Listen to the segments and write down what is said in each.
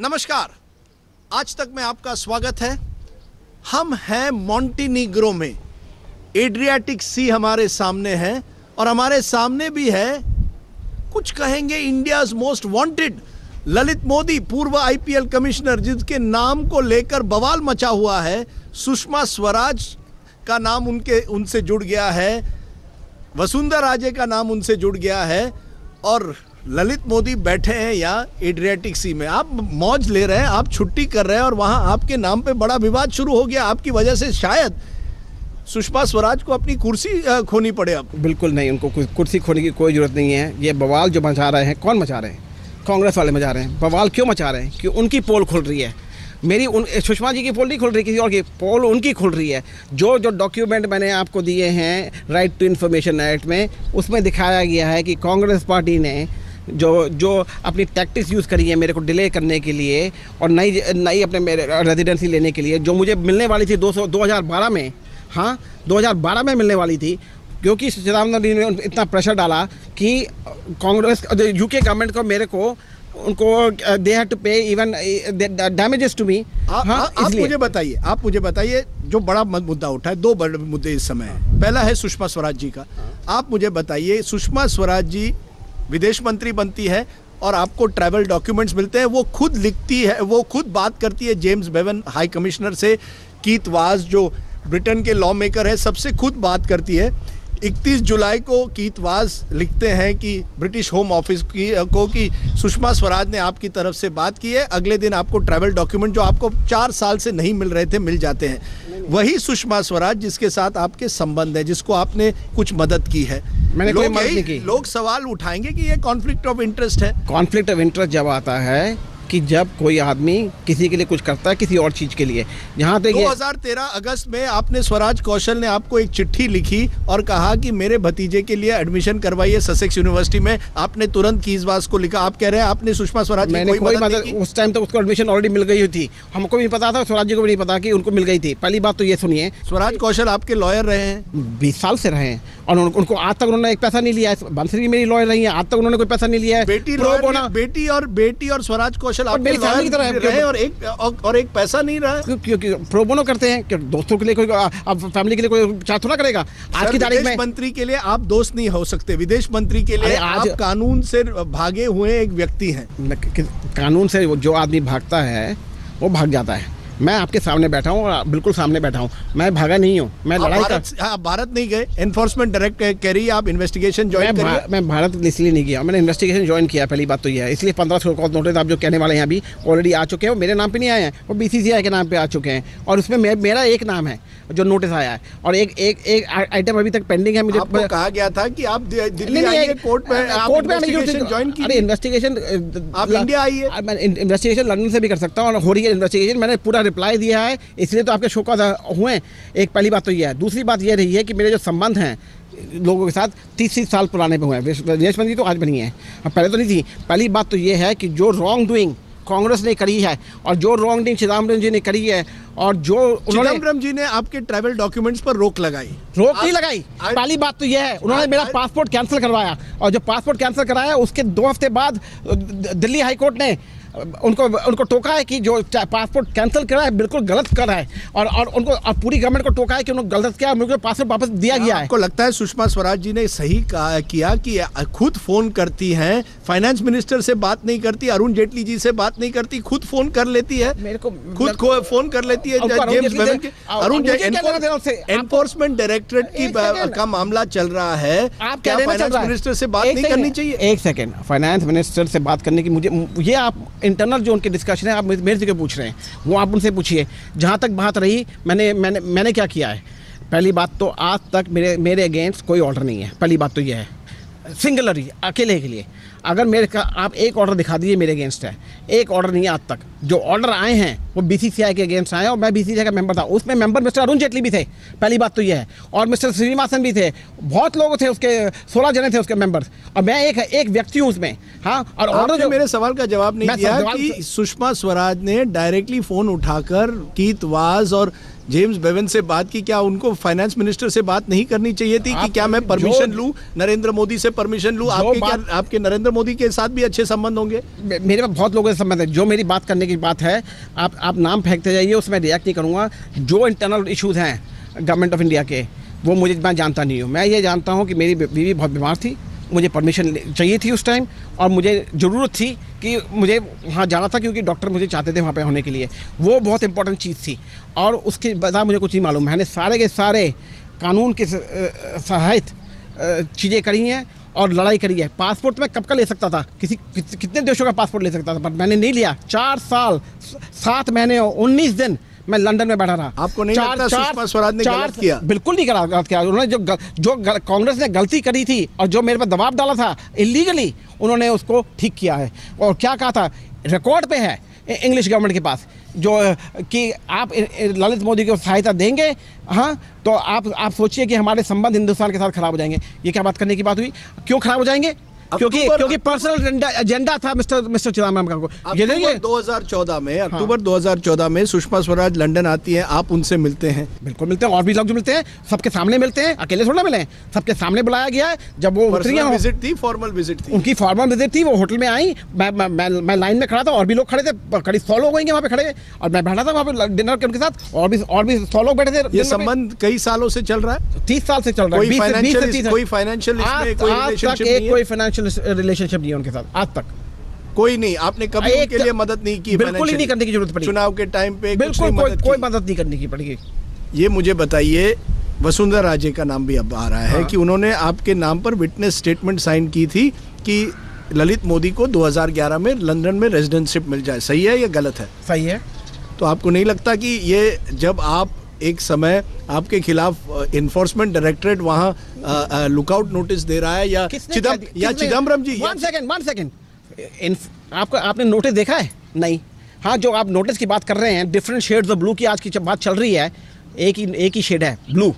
नमस्कार, आज तक में आपका स्वागत है। हम हैं मॉन्टेनिग्रो में, एड्रियाटिक सी हमारे सामने है और हमारे सामने भी है, कुछ कहेंगे India's most wanted Lalit Modi, पूर्व आईपीएल कमिश्नर, जिसके नाम को लेकर बवाल मचा हुआ है। सुषमा स्वराज का नाम उनसे जुड़ गया है, वसुंधरा राजे का नाम उनसे जुड़ गया है और ललित मोदी बैठे हैं यहाँ एड्रियाटिक सी में। आप मौज ले रहे हैं, आप छुट्टी कर रहे हैं और वहाँ आपके नाम पे बड़ा विवाद शुरू हो गया। आपकी वजह से शायद सुषमा स्वराज को अपनी कुर्सी खोनी पड़े। अब बिल्कुल नहीं, उनको कुर्सी खोने की कोई ज़रूरत नहीं है। ये बवाल जो मचा रहे हैं, कौन मचा रहे हैं? कांग्रेस वाले मचा रहे हैं। बवाल क्यों मचा रहे हैं? कि उनकी पोल खुल रही है। मेरी सुषमा जी की पोल नहीं खुल रही, किसी और की पोल उनकी खुल रही है। जो डॉक्यूमेंट मैंने आपको दिए हैं राइट टू इन्फॉर्मेशन एक्ट में, उसमें दिखाया गया है कि कांग्रेस पार्टी ने जो अपनी टैक्टिक्स यूज़ करी है मेरे को डिले करने के लिए और नई अपने मेरे रेजिडेंसी लेने के लिए, जो मुझे मिलने वाली थी 2012 में, हाँ 2012 में मिलने वाली थी, क्योंकि सिद्धार्थ ने इतना प्रेशर डाला कि कांग्रेस यूके गवर्नमेंट को मेरे को उनको दे हैव टू पे इवन डैमेजेस टू मी। आप मुझे बताइए जो बड़ा मुद्दा उठा है, दो बड़े मुद्दे इस समय हैं। पहला है सुषमा स्वराज जी का। आप मुझे बताइए, सुषमा स्वराज जी विदेश मंत्री बनती है और आपको ट्रैवल डॉक्यूमेंट्स मिलते हैं, वो खुद लिखती है, वो खुद बात करती है जेम्स बेवन हाई कमिश्नर से, कीथ वाज जो ब्रिटेन के लॉ मेकर है, सबसे खुद बात करती है। 31 जुलाई को कीथ वाज लिखते हैं कि ब्रिटिश होम ऑफिस की सुषमा स्वराज ने आपकी तरफ से बात की है। अगले दिन आपको ट्रैवल डॉक्यूमेंट जो आपको 4 साल से नहीं मिल रहे थे, मिल जाते हैं। वही सुषमा स्वराज जिसके साथ आपके संबंध है, जिसको आपने कुछ मदद की है। मैंने कोई मदद नहीं की। लोग सवाल उठाएंगे कि ये कॉन्फ्लिक्ट ऑफ इंटरेस्ट है। कॉन्फ्लिक्ट ऑफ इंटरेस्ट जब आता है कि जब कोई आदमी किसी के लिए कुछ करता है किसी और चीज़ के लिए। जहाँ तक 2013 अगस्त में आपने स्वराज कौशल ने आपको एक चिट्ठी लिखी और कहा कि मेरे भतीजे के लिए एडमिशन करवाइए ससेक्स यूनिवर्सिटी में। आपने तुरंत कीजवास को लिखा। आप कह रहे हैं आपने सुषमा स्वराज मैंने कोई मदद, उस टाइम तक उसको एडमिशन ऑलरेडी मिल गई थी। हमको भी पता था, स्वराज जी को भी नहीं पता कि उनको मिल गई थी। पहली बात तो ये सुनिए, स्वराज कौशल आपके लॉयर रहे हैं, 20 साल से रहे हैं और उनको आज तक उन्होंने एक पैसा नहीं लिया है। बंसरी मेरी लॉयर रही है, आज तक उन्होंने कोई पैसा नहीं लिया है। बेटी और स्वराज कौशल आपके लॉयर रहे और एक पैसा नहीं रहा, क्योंकि प्रो बोनो करते हैं कि दोस्तों के लिए कोई, अब फैमिली के लिए कोई चार्ज थोड़ा करेगा। आज की तारीख में मंत्री के लिए आप दोस्त नहीं हो सकते, विदेश मंत्री के लिए आप कानून से भागे हुए एक व्यक्ति हैं। कानून से जो आदमी भागता है वो भाग जाता है। मैं आपके सामने बैठा हूँ और बिल्कुल सामने बैठा हूँ, मैं भागा नहीं हूँ। मैं लड़ाई भारत नहीं गए, एनफोर्समेंट डायरेक्ट कह रही है आप इन्वेस्टिगेशन ज्वाइन करिए। मैं भारत इसलिए नहीं गया, मैंने इन्वेस्टिगेशन ज्वाइन किया। पहली बात तो यह है, इसलिए 1500 कॉल नोटिस आप जो कहने वाले हैं अभी ऑलरेडी आ चुके हैं। वो मेरे नाम पे नहीं आए हैं, वो बीसीसीआई के नाम पे आ चुके हैं और उसमें मेरा एक नाम है जो नोटिस आया है और एक आइटम अभी तक पेंडिंग है। मुझे कहा गया था कि आप दिल्ली आइए, कोर्ट में ज्वाइन कीजिए। इन्वेस्टिगेशन आप इंडिया आइए, इन्वेस्टिगेशन लंदन से भी कर सकता हूँ और हो रही है इन्वेस्टिगेशन। मैंने पूरा रिप्लाई दिया है, इसलिए तो आपके शो का हुए। एक पहली बात तो यह है। दूसरी बात यह रही है कि मेरे जो संबंध हैं लोगों के साथ 30 साल पुराने पे हुए हैं। विदेश मंत्री तो आज भी नहीं है, पहले तो नहीं थी। पहली बात तो यह है कि जो रॉन्ग डूइंग कांग्रेस ने करी है और जो रॉन्ग डूइंग चिदम्बरम जी ने करी है और जो चिदम्बरम जी ने आपके ट्रैवल डॉक्यूमेंट्स पर रोक नहीं लगाई। पहली बात तो यह है, उन्होंने मेरा पासपोर्ट कैंसिल करवाया और जो पासपोर्ट कैंसिल कराया उसके 2 हफ्ते बाद दिल्ली हाई कोर्ट ने उनको टोका है कि जो पासपोर्ट कैंसिल करा है बिल्कुल गलत करा है और उनको पूरी गवर्नमेंट को टोका है कि उन्होंने गलत किया, मुझे पासपोर्ट वापस दिया गया है। आपको लगता है सुषमा स्वराज जी ने सही किया कि खुद फोन करती हैं, फाइनेंस मिनिस्टर से बात नहीं करती, अरुण जेटली जी से बात नहीं करती, खुद फोन कर लेती है, मेरे को खुद फोन कर लेती है जेम्स बेवन के। अरुण एनफोर्समेंट डायरेक्टरेट की का मामला चल रहा है, आप क्या फाइनेंस मिनिस्टर से बात नहीं करनी चाहिए? एक सेकेंड, फाइनेंस मिनिस्टर से बात करने की मुझे ये आप इंटरनल जो उनके डिस्कशन है आप मेरे से क्यों पूछ रहे हैं? वो आप उनसे पूछिए। जहाँ तक बात रही मैंने क्या किया है, पहली बात तो आज तक मेरे अगेंस्ट कोई ऑर्डर नहीं है। पहली बात तो ये है, सिंगुलरली अकेले के लिए अगर आप एक ऑर्डर दिखा दीजिए मेरे अगेंस्ट है, एक ऑर्डर नहीं है आज तक। जो ऑर्डर आए हैं वो बीसीसीआई के अगेंस्ट आए और मैं बीसीसीआई का मेंबर था, उसमें मेंबर मिस्टर अरुण जेटली भी थे। पहली बात तो ये है, और मिस्टर श्रीनिवासन भी थे, बहुत लोग थे उसके, 16 जने थे उसके मेंबर्स और मैं एक व्यक्ति हूँ उसमें। हाँ, और ऑर्डर जो मेरे सवाल का जवाब नहीं दिया कि सुषमा स्वराज ने डायरेक्टली फोन उठाकर कीथ वाज और जेम्स बेवन से बात की, क्या उनको फाइनेंस मिनिस्टर से बात नहीं करनी चाहिए थी कि क्या मैं परमिशन लूं, नरेंद्र मोदी से परमिशन लूं? आपके नरेंद्र मोदी के साथ भी अच्छे संबंध होंगे? मेरे पास बहुत लोगों से संबंध है। जो मेरी बात करने की बात है, आप नाम फेंकते जाइए, उसमें रिएक्ट नहीं करूँगा। जो इंटरनल इशूज़ हैं गवर्नमेंट ऑफ इंडिया के, वो मैं जानता नहीं हूँ। मैं ये जानता हूँ कि मेरी बीवी बहुत बीमार थी, मुझे परमिशन चाहिए थी उस टाइम, और मुझे ज़रूरत थी कि मुझे वहाँ जाना था क्योंकि डॉक्टर मुझे चाहते थे वहाँ पे होने के लिए। वो बहुत इंपॉर्टेंट चीज़ थी, और उसके बाद मुझे कुछ नहीं मालूम। मैंने सारे के सारे कानून के सहायत चीज़ें करी हैं और लड़ाई करी है। पासपोर्ट मैं कब का ले सकता था, कितने देशों का पासपोर्ट ले सकता था, पर मैंने नहीं लिया। 4 साल 7 महीने 19 दिन मैं लंदन में बैठा रहा। आपको नहीं लगता सुषमा स्वराज ने गलत किया? बिल्कुल नहीं गलत किया। उन्होंने जो कांग्रेस ने गलती करी थी और जो मेरे पर दबाव डाला था इलीगली, उन्होंने उसको ठीक किया है। और क्या कहा था, रिकॉर्ड पे है इंग्लिश गवर्नमेंट के पास, जो कि आप ललित मोदी को सहायता देंगे, हाँ, तो आप सोचिए कि हमारे संबंध हिंदुस्तान के साथ खराब हो जाएंगे। ये क्या बात करने की बात हुई? क्यों खराब हो जाएंगे? क्योंकि पर्सनल एजेंडा था मिस्टर चिदम्बरम का। ये देखिए 2014 में, अक्टूबर 2014 में सुषमा स्वराज लंदन आती हैं, आप उनसे मिलते हैं? बिल्कुल मिलते हैं, और भी लोग जो मिलते हैं सबके सामने मिलते हैं, अकेले थोड़ा मिले हैं, सबके सामने बुलाया गया है। जब वो विजिट थी, फॉर्मल विजिट थी उनकी, फॉर्मल विजिट थी। वो होटल में आई, मैं लाइन में खड़ा था, और भी लोग खड़े थे, करीब 100 लोग होंगे वहाँ पे खड़े, और मैं बैठा था वहाँ पे डिनर के उनके साथ, और भी 100 लोग बैठे थे। ये संबंध कई सालों से चल रहा है, 30 साल से चल रहा है। कोई फाइनेंशियल रिलेशनशिप नहीं है उनके साथ आज तक, कोई नहीं। आपने कभी उनके लिए मदद नहीं की? बिल्कुल ही नहीं करने की जरूरत पड़ी। चुनाव के टाइम पे बिल्कुल कोई मदद नहीं करने की पड़ेगी। ये मुझे बताइए, वसुंधरा राजे का नाम भी अब आ रहा है कि उन्होंने आपके नाम पर विटनेस स्टेटमेंट साइन की थी कि ललित मोदी को 2011 में लंदन में रेजिडेंटशिप मिल जाए। सही है या गलत है? सही है। तो आपको नहीं लगता कि ये, जब आप एक समय आपके खिलाफ इन्फोर्समेंट डायरेक्टरेट वहाँ लुकआउट नोटिस दे रहा है, या चिदम्बरम जी? वन सेकेंड, आपने नोटिस देखा है? नहीं। हाँ, जो आप नोटिस की बात कर रहे हैं, डिफरेंट शेड्स ऑफ ब्लू की आज की जब बात चल रही है, एक ही शेड है ब्लू,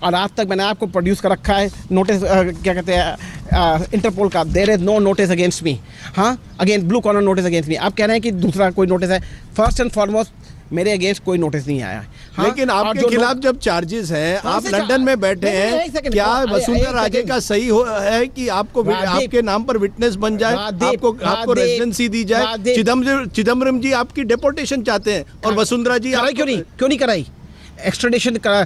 और आज तक मैंने आपको प्रोड्यूस कर रखा है नोटिस, क्या कहते हैं, इंटरपोल का, there is no notice against me. हाँ, against blue corner notice against me. आप कह रहे हैं कि दूसरा कोई नोटिस है। फर्स्ट एंड फॉरमोस्ट मेरे अगेंस्ट कोई नोटिस नहीं आया। हाँ, लेकिन आपके खिलाफ जब चार्जेस हैं, आप लंदन में बैठे हैं, क्या वसुंधरा राजे का सही है कि आपको आपके नाम पर विटनेस बन जाए, आपको रेजिडेंसी दी जाए? चिदम्बरम जी आपकी डिपोर्टेशन चाहते हैं, और वसुंधरा जी क्यों नहीं कराई? एक्स्ट्रेडिशन का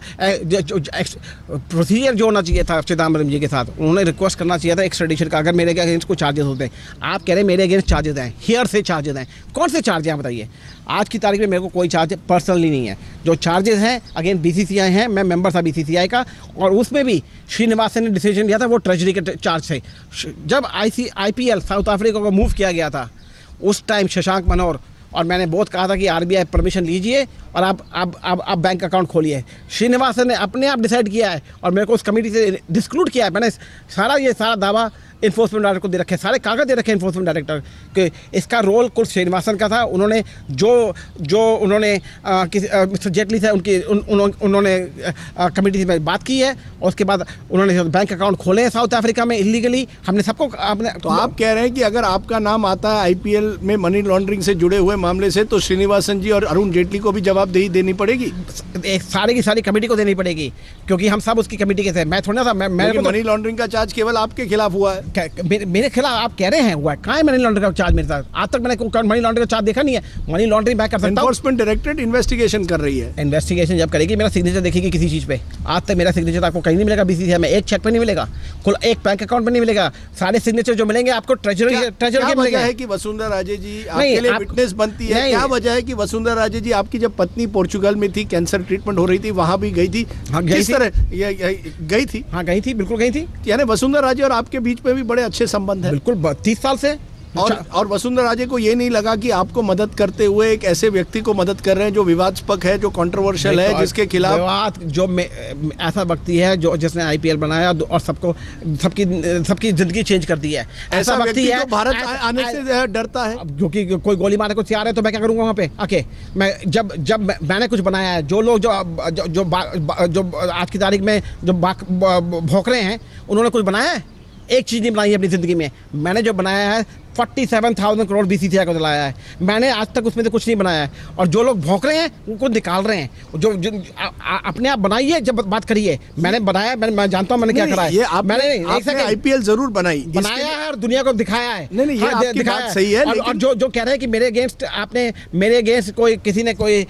प्रोसीजर जो होना चाहिए था चिदम्बरम जी के साथ, उन्होंने रिक्वेस्ट करना चाहिए था एक्स्ट्रेडिशन का, अगर मेरे अगेंस्ट कोई चार्जेस होते हैं। आप कह रहे हैं मेरे अगेंस्ट चार्जेस हैं, हियर से चार्जेस हैं। कौन से चार्ज हैं बताइए? आज की तारीख में मेरे को कोई चार्ज पर्सनली नहीं है। जो चार्जेस हैं अगेंस्ट BCCI हैं, मैं मेंबर था BCCI का, और उसमें भी श्रीनिवासन ने डिसीजन लिया था, वो ट्रेजरी के चार्ज थे। जब IPL साउथ अफ्रीका को मूव किया गया था, उस टाइम शशांक मनोहर और मैंने बहुत कहा था कि RBI परमिशन लीजिए और आप बैंक अकाउंट खोलिए। श्रीनिवासन ने अपने आप डिसाइड किया है और मेरे को उस कमेटी से डिस्क्लूड किया है। मैंने सारा दावा इन्फोर्समेंट डायरेक्टर को दे रखे, सारे कागज दे रखे इन्फोर्समेंट डायरेक्टर के। इसका रोल कुछ श्रीनिवासन का था। उन्होंने जो उन्होंने मिस्टर जेटली से उन्होंने कमेटी में बात की है, और उसके बाद उन्होंने बैंक अकाउंट खोले हैं साउथ अफ्रीका में इलीगली। हमने सबको तो आप कह रहे हैं कि अगर आपका नाम आता है IPL में मनी लॉन्ड्रिंग से जुड़े हुए मामले से, तो श्रीनिवासन जी और अरुण जेटली को भी जवाबदेही देनी पड़ेगी? सारी की सारी कमेटी को देनी पड़ेगी, क्योंकि हम सब उसकी कमेटी के थे। मैं थोड़ा सा मनी लॉन्ड्रिंग का चार्ज केवल आपके खिलाफ हुआ है? मेरे खिलाफ आप कह रहे हैं हुआ है? कहाँ है मनी लॉन्ड्रिंग का चार्ज मेरे साथ? आज तक मैंने मनी लॉन्ड्रिंग का चार्ज देखा नहीं है। मनी लॉन्ड्रिंग मैं कर सकता हूं। एनफोर्समेंट डायरेक्टरेट इन्वेस्टिगेशन कर रही है। इन्वेस्टिगेशन जब करेगी, मेरा सिग्नेचर देखेगी किसी चीज़ पे। आज तक मेरा सिग्नेचर आपको कहीं नहीं मिलेगा BCCI में, एक चेक पे नहीं मिलेगा, कुल एक बैंक अकाउंट पे नहीं मिलेगा। सारे सिग्नेचर जो मिलेंगे आपको ट्रेजरी के मिलेंगे। है कि वसुंधरा राजे जी आपके लिए विटनेस बनती है? क्या वजह है कि वसुंधरा राजे जी आपकी जब पत्नी पोर्चुगल में थी, कैंसर ट्रीटमेंट हो रही थी, वहां भी गई थी? किस तरह गई थी? हाँ गई थी, बिल्कुल गई थी। यानी वसुंधरा राजे और आपके बीच में भी बड़े अच्छे संबंध है? बिल्कुल 30 साल से। और वसुंधरा राजे को ये नहीं लगा कि आपको मदद करते हुए एक ऐसे व्यक्ति को मदद कर रहे हैं जो विवादास्पद है, जो कंट्रोवर्शियल है, जिसके खिलाफ ऐसा व्यक्ति है जो जिसने IPL बनाया और सबकी जिंदगी चेंज कर दी है। ऐसा व्यक्ति है भारत आने से डरता है, क्योंकि कोई गोली मारने को तैयार है, तो मैं क्या करूंगा वहाँ पे आके? मैं जब मैंने कुछ बनाया है, जो लोग जो आज की तारीख में जो भौंक रहे हैं, उन्होंने कुछ बनाया है? एक चीज़ नहीं बनाई है अपनी ज़िंदगी में। मैंने जो बनाया है 47,000 करोड़ बीसीसीआई को दिलाया है। मैंने आज तक उसमें से कुछ नहीं बनाया है। और जो लोग भौंक रहे हैं उनको निकाल रहे हैं। जो अपने आप बनाइए, जब बात करिए। मैंने बनाया, मैं जानता हूँ मैंने क्या करा है। ये आपने आईपीएल जरूर बनाया है और दुनिया को दिखाया है। नहीं, ये आपकी बात सही है। और जो कह रहे हैं कि मेरे अगेंस्ट आपने, मेरे अगेंस्ट किसी ने कोई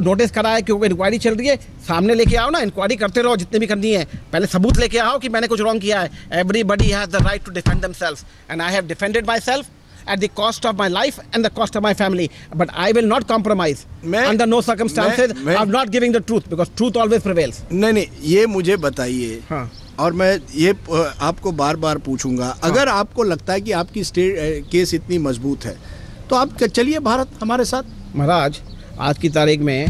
नोटिस करा है, क्योंकि इंक्वायरी चल रही है, सामने लेके आओ ना, इंक्वायरी करते रहो जितनी भी करनी है। पहले सबूत लेके आओ कि मैंने कुछ रॉन्ग किया है। Everybody has the right to defend themselves and I have defended myself at the cost of my life and the cost of my family, but I will not compromise under no circumstances of not giving the truth, because truth always prevails. नहीं, ये मुझे बताइए। हाँ। और मैं ये आपको बार बार पूछूंगा। हाँ। अगर आपको लगता है कि आपकी स्टेट केस इतनी मजबूत है तो आप चलिए भारत हमारे साथ। महाराज, आज की तारीख में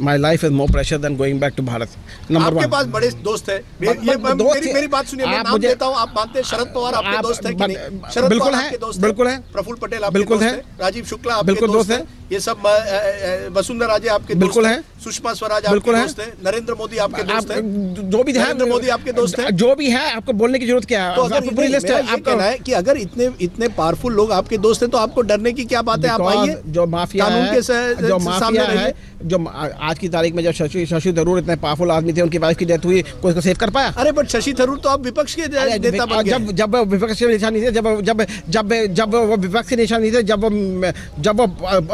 my life is more pressure than going back to Bharat. Number आपके 1, पास बड़े दोस्त हैं। मेरी बात सुनिए, मैं नाम देता हूं, आप मानते हैं शरद पवार आपके दोस्त हैं कि नहीं? शरद बिल्कुल पवार है, आपके दोस्त बिल्कुल है। प्रफुल्ल पटेल आपके बिल्कुल दोस्त है। हैं, राजीव शुक्ला आपके बिल्कुल दोस्त दोस्त हैं, ये सब वसुंधरा राजे आपके दोस्त बिल्कुल हैं, है। सुषमा स्वराज बिल्कुल आपके है। दोस्त हैं, नरेंद्र मोदी आपके दोस्त हैं, जो भी है, नरेंद्र मोदी आपके दोस्त हैं। जो भी है, आपको बोलने की जरूरत क्या है? तो अगर आपको पूरी लिस्ट है। मेरा ये कहना है कि अगर इतने पावरफुल लोग आपके दोस्त हैं तो आपको डरने की क्या बात है? आप आइए, जो माफिया कानून है, के जो सामने माफिया है, रहिए। जो आज की तारीख में जब शशि थरूर इतने पावरफुल आदमी थे, उनकी वाइफ की डेथ हुई, कोई उसको सेव कर पाया? अरे बट शशि थरूर तो आप विपक्ष के नेता बन गए। जब वो विपक्ष के निशानी थे, जब वो विपक्ष के निशानी थे, जब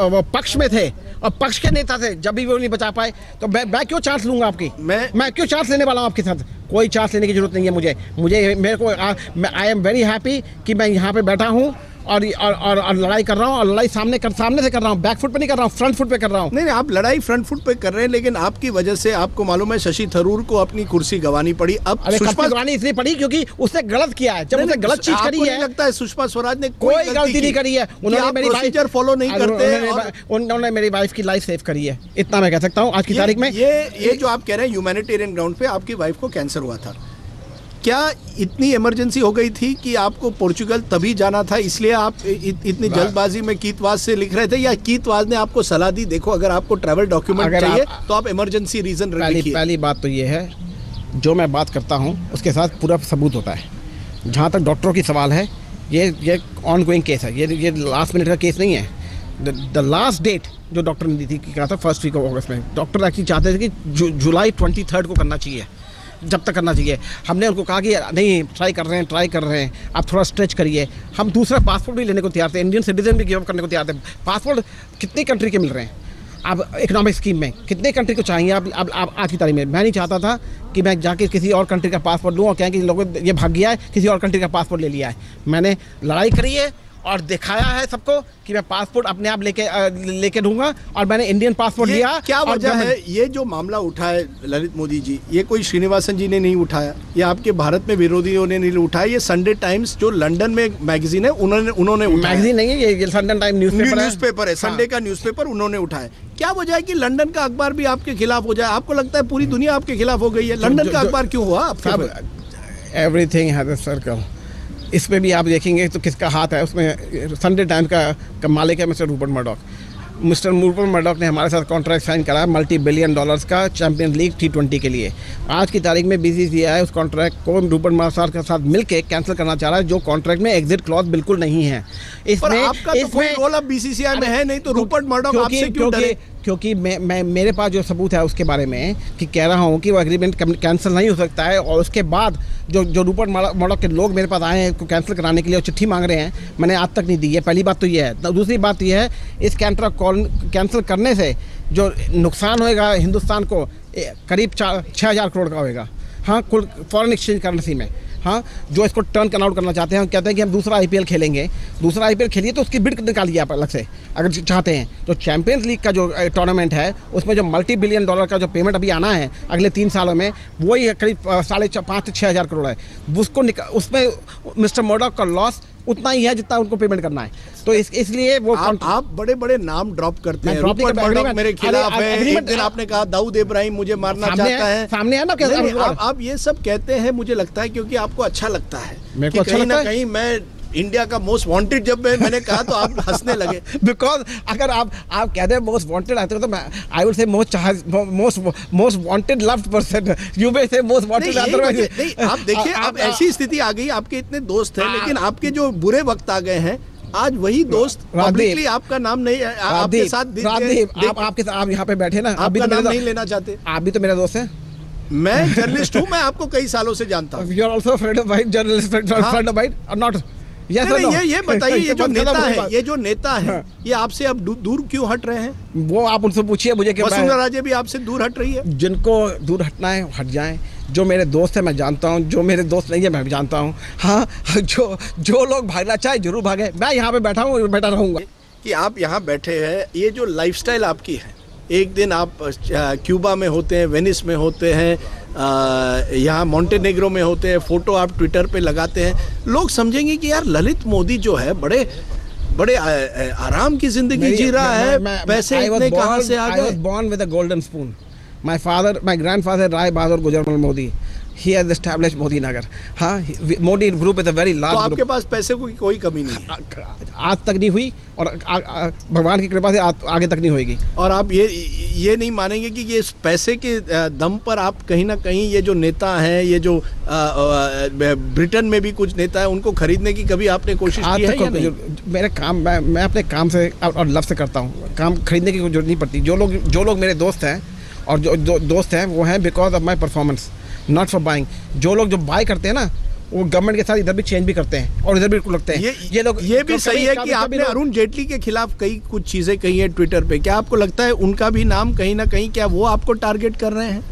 वो पक्ष में थे और पक्ष के नेता थे, जब भी वो नहीं बचा पाए, तो मैं क्यों चांस लूंगा आपकी? मैं क्यों चांस लेने वाला हूँ आपके साथ? कोई चांस लेने की जरूरत नहीं है मुझे मेरे को। आई एम वेरी हैप्पी कि मैं यहाँ पे बैठा हूँ और लड़ाई कर रहा हूँ, और लड़ाई सामने से कर रहा हूँ। बैक फुट पे नहीं कर रहा हूँ, फ्रंट फुट पे कर रहा हूँ। नहीं, आप लड़ाई फ्रंट फुट पे कर रहे हैं, लेकिन आपकी वजह से आपको मालूम है शशि थरूर को अपनी कुर्सी गंवानी पड़ी। अब सुषमा गंवानी इसलिए पड़ी क्योंकि उसने गलत किया है। जब उसने गलत चीज करी है, लगता है सुषमा स्वराज ने कोई गलती नहीं करी है। उन्होंने मेरी प्रोसीजर फॉलो नहीं करते, उन्होंने मेरी वाइफ की लाइफ सेव करी है, इतना मैं कह सकता हूँ आज की तारीख में। ये जो आप कह रहे हैं ह्यूमैनिटेरियन ग्राउंड पे आपकी वाइफ को कैंसर हुआ था, क्या इतनी इमरजेंसी हो गई थी कि आपको पोर्चुगल तभी जाना था, इसलिए आप इतनी जल्दबाजी में कीतवाज से लिख रहे थे, या कीतवाज ने आपको सलाह दी देखो अगर आपको ट्रैवल डॉक्यूमेंट चाहिए तो आप इमरजेंसी रीजन लिखिए? पहली बात तो ये है, जो मैं बात करता हूँ उसके साथ पूरा सबूत होता है। जहाँ तक डॉक्टरों की सवाल है, ये ऑन गोइंग केस है, ये लास्ट मिनट का केस नहीं है। द लास्ट डेट जो डॉक्टर ने दी थी, क्या था, 1 वीक ऑफ अगस्त में, डॉक्टर एक्चुअली चाहते थे कि जुलाई 23 को करना चाहिए, जब तक करना चाहिए। हमने उनको कहा कि नहीं, ट्राई कर रहे हैं, आप थोड़ा स्ट्रेच करिए। हम दूसरा पासपोर्ट भी लेने को तैयार थे, इंडियन सिटीजन भी गिव अप करने को तैयार थे। पासपोर्ट कितनी कंट्री के मिल रहे हैं अब इकोनॉमिक स्कीम में, कितने कंट्री को चाहिए? अब आज की तारीख में मैं नहीं चाहता था कि मैं जाके किसी और कंट्री का पासपोर्ट लूँ और कहें कि लोगों ये भाग गया है, किसी और कंट्री का पासपोर्ट ले लिया है। मैंने लड़ाई करी है और दिखाया है सबको कि मैं पासपोर्ट अपने आप लेके दूंगा, और मैंने इंडियन पासपोर्ट लिया। क्या वजह है ये जो मामला उठा है ललित मोदी जी? ये कोई श्रीनिवासन जी ने नहीं उठाया, ये आपके भारत में विरोधियों ने नहीं उठाया, ये संडे टाइम्स जो लंदन में एक मैगजीन है उन्होंने मैगजीन नहीं है, ये संडे टाइम न्यूज़पेपर है, संडे का न्यूज़पेपर उन्होंने उठाया। क्या वजह है कि लंदन का अखबार भी आपके खिलाफ हो जाए? आपको लगता है पूरी दुनिया आपके खिलाफ हो गई है, लंदन का अखबार क्यों हुआ आपके? Everything has a circle. इसमें भी आप देखेंगे तो किसका हाथ है उसमें। संडे टाइम्स का मालिक है mister Rupert Murdoch. Mister Rupert Murdoch ने हमारे साथ कॉन्ट्रैक्ट साइन करा $multi-billion का चैंपियंस लीग T20 के लिए। आज की तारीख में BCCI उस कॉन्ट्रैक्ट को रूपर्ट मर्डॉक के साथ मिलकर कैंसिल करना चाह रहा है, जो कॉन्ट्रैक्ट में एग्जिट क्लॉज बिल्कुल नहीं है। इसमें आपका तो कोई रोल अब BCCI में है नहीं, तो रूपर्ट मर्डॉक आपसे क्यों डरे? क्योंकि मैं मेरे पास जो सबूत है उसके बारे में कि कह रहा हूँ कि वो एग्रीमेंट कैंसिल नहीं हो सकता है। और उसके बाद जो रूपर्ट मर्डॉक के लोग मेरे पास आए हैं को कैंसिल कराने के लिए और चिट्ठी मांग रहे हैं, मैंने आज तक नहीं दी है। पहली बात तो ये है। दूसरी बात ये है, इस कॉन्ट्रैक्ट कैंसिल करने से जो नुकसान होएगा हिंदुस्तान को करीब 6,000 करोड़ का होएगा। हाँ, कुल फॉरेन एक्सचेंज करेंसी में। हाँ, जो इसको टर्न आउट करना चाहते हैं, हम कहते हैं कि हम दूसरा IPL खेलेंगे। दूसरा IPL खेलिए तो उसकी बिड निकालिए आप अलग से अगर चाहते हैं। तो चैंपियंस लीग का जो टूर्नामेंट है उसमें जो $multi-billion का जो पेमेंट अभी आना है अगले 3 सालों में, वही करीब 5,500 से 6,000 करोड़ है। उसमें मिस्टर मर्डॉक का लॉस उतना ही है जितना उनको पेमेंट करना है। तो इसलिए वो आप बड़े बड़े नाम ड्रॉप करते हैं। रूपर्ट मर्डॉक मेरे खिलाफ है, एक दिन आपने कहा दाऊद इब्राहिम मुझे मारना चाहता है, सामने है ना क्या? आप ये सब कहते हैं, मुझे लगता है क्योंकि आपको अच्छा लगता है मेरे को अच्छा लगता है। कहीं मैं इंडिया का मोस्ट वांटेड जब मैंने कहा तो आप हंसने लगे। बिकॉज अगर आप कहते हैं मोस्ट वांटेड आते हो तो I will say most wanted loved person, you may से मोस्ट वांटेड अदरवाइज। नहीं, आप देखिए अब ऐसी स्थिति आ गई, आपके इतने दोस्त हैं लेकिन आपके जो बुरे वक्त आ गए हैं, आज वही दोस्त पब्लिकली आपका नाम नहीं आपके साथ आप यहाँ पे बैठे ना, आपका नाम नहीं लेना चाहते। आप भी तो मेरा दोस्त है। मैं जर्नलिस्ट हूँ, मैं आपको कई सालों से जानता हूँ। You are also friend of mine, journalist friend of mine और नॉट? यस और नो? ये बताइए, ये जो नेता है ये आपसे अब दूर क्यों हट रहे हैं? वो आप उनसे पूछिए मुझे। वसुंधरा राजे भी आपसे दूर हट रही है। जिनको दूर हटना है हट जाएं। जो मेरे दोस्त है मैं जानता हूँ, जो मेरे दोस्त नहीं है मैं भी जानता हूँ। हाँ, जो लोग भागना चाहे जरूर भागे। मैं यहाँ पे बैठा हूँ, बैठा रहूँगा। कि आप यहाँ बैठे हैं, ये जो लाइफस्टाइल आपकी है, एक दिन आप क्यूबा में होते हैं, वेनिस में होते हैं, यहाँ मॉन्टेनेग्रो में होते हैं, फोटो आप ट्विटर पे लगाते हैं, लोग समझेंगे कि यार ललित मोदी जो है बड़े आराम की जिंदगी जी रहा है, पैसे इतने कहाँ से आ गए? I was born with a golden spoon. My grandfather Rai Bahadur Gujarmal Modi, he has established Modi Nagar. हाँ, Modi group is a very large तो group. आपके पास पैसे की कोई कमी नहीं है? आज तक नहीं हुई और भगवान की कृपा से आगे तक नहीं होगी। और आप ये नहीं मानेंगे कि ये पैसे के दम पर आप कहीं ना कहीं ये जो नेता हैं, ये जो ब्रिटेन में भी कुछ नेता है, उनको खरीदने की कभी आपने कोशिश की है या नहीं? मेरे काम मैं अपने काम से और लव से करता हूँ, काम खरीदने की जरूरत नहीं पड़ती। जो लोग मेरे दोस्त हैं और जो दोस्त हैं वो हैं because of my performance, not for buying. जो लोग बाय करते हैं ना वो गवर्नमेंट के साथ इधर भी चेंज भी करते हैं और इधर भी लगते हैं। ये लोग ये भी सही है कि आपने अरुण जेटली के खिलाफ कई कुछ चीजें कही है ट्विटर पे। क्या आपको लगता है उनका भी नाम कहीं ना कहीं, क्या वो आपको टारगेट कर रहे हैं?